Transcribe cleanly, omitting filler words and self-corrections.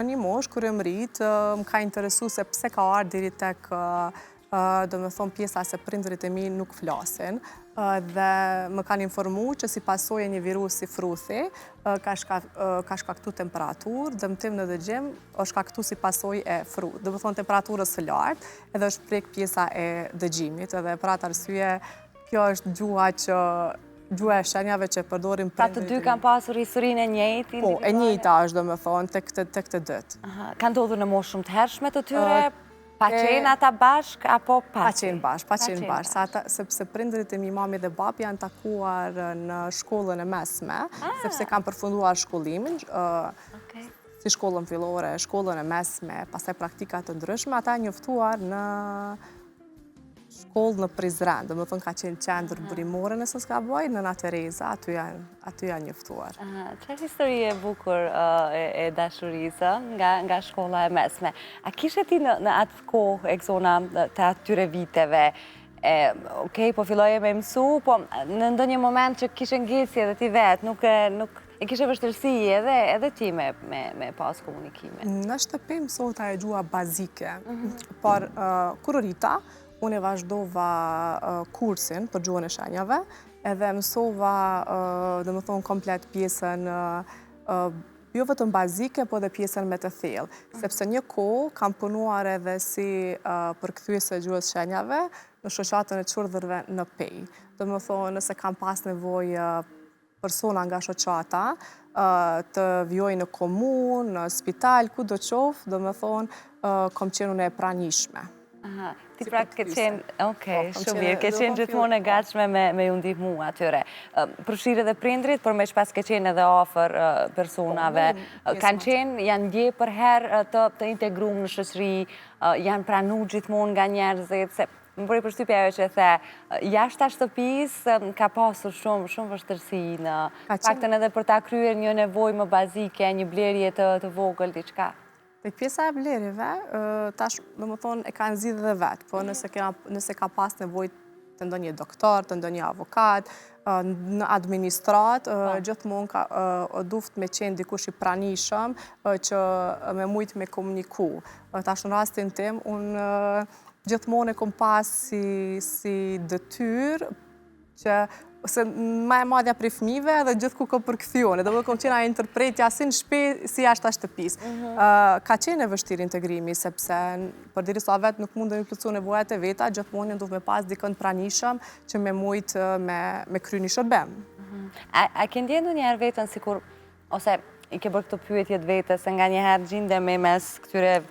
një moshë, kur më rritë, më ka interesu se pse ka ardhur deri tek do me thonë pjesa se prindërit e mi nuk flasin dhe më kanë informu që si pasojë e një virus si fruthi ka shkaktu temperaturë, dëmtim në dëgjim është shkaktu si pasojë e frutit. Do me thonë temperaturës së lartë edhe është prek pjesa e dëgjimit edhe për atë arsye kjo është gjuha e shenjave që përdorim Pra të dy kanë pasur historinë e njëjtë? Po, e njëjta është do me thonë tek të dytë. Ka ndodhur në moshë shumë të hershme të tyre? Pa qenë ata bashk, apo pas? Pa qenë bashk, sepse prindërit e mi mami dhe babi janë takuar në shkollën e mesme, sepse kanë përfunduar shkollimin, si shkollën fillore, shkollën e mesme, pastaj praktikat të ndryshme, ata njoftuar në shkollë në Prizren, do më thënë ka qenë qendër burimore nëse s'ka boj, në Nana Tereza, aty janë njoftuar. Çfarë histori e bukur e dashurisë nga shkolla e mesme? A kishe ti në atë kohë eksona të atyre viteve, okej, po filloje me mësu, po në ndonjë moment që kishe ngjesi edhe ti vetë, nuk e kishe vështirësi edhe ti me pas komunikime? Në shtëpi mësohet ajo gjuha bazike, por kur rrita, unë e vazhdova kursin për gjuhën e shenjave, edhe mësova, dhe më thonë, komplet pjesën, jo vetëm bazike, po dhe pjesën me të thellë. Sepse një kohë kam punuar edhe si përkthyese e gjuhës shenjave në shoqatën e çurdhërve në Pej. Do më thonë, nëse kam pas nevojë persona nga shoqata të vjojnë në komunë, në spital, ku do qoftë, do më thonë, kom qenë unë e pranishme. Ti pra ke qenë, shumë mirë, ke qenë gjithmonë e gatshme me ju ndihmu atyre. Përfshirë edhe prindrit, por me shpas ke qenë edhe ofër personave. Kanë qenë, janë ndje për herë të integruar në shoqëri, janë pranu gjithmonë nga njerëzit, se më bëri përshtypja ajo që the, jashtë shtëpisë ka pasur shumë vështirësi në paktën edhe për ta kryer një nevojë më bazike, një blerje të vogël, diçka. Tek pjesa e blerjeve, tash, do më thonë, e kanë zgjidhur dhe vetë, po nëse ka pas nevojë të ndonjë doktor, të ndonjë avokat, në administrat, gjithmonë duft me qenë dikush i pranishëm që me mujtë me komuniku. Tash në rastin tim, unë gjithmonë e kom pas si detyrë që ose ma e madhja prej fëmijëve edhe gjithku ko përkthyone, dhe më kom qena interpretja si në shtëpi, si jashtë shtëpisë. Ka qenë e vështirë integrimi, sepse për diri sa vetë nuk mund të mi plëcu nevojat e veta, gjithmonë duhet me pas dikën pranishëm që me mujtë me kry një shërbem. A ke ndjendu njerë vetën sikur, ose i ke bërë këto pyetjet vetës, se nga njëherë gjinde me mes këtyre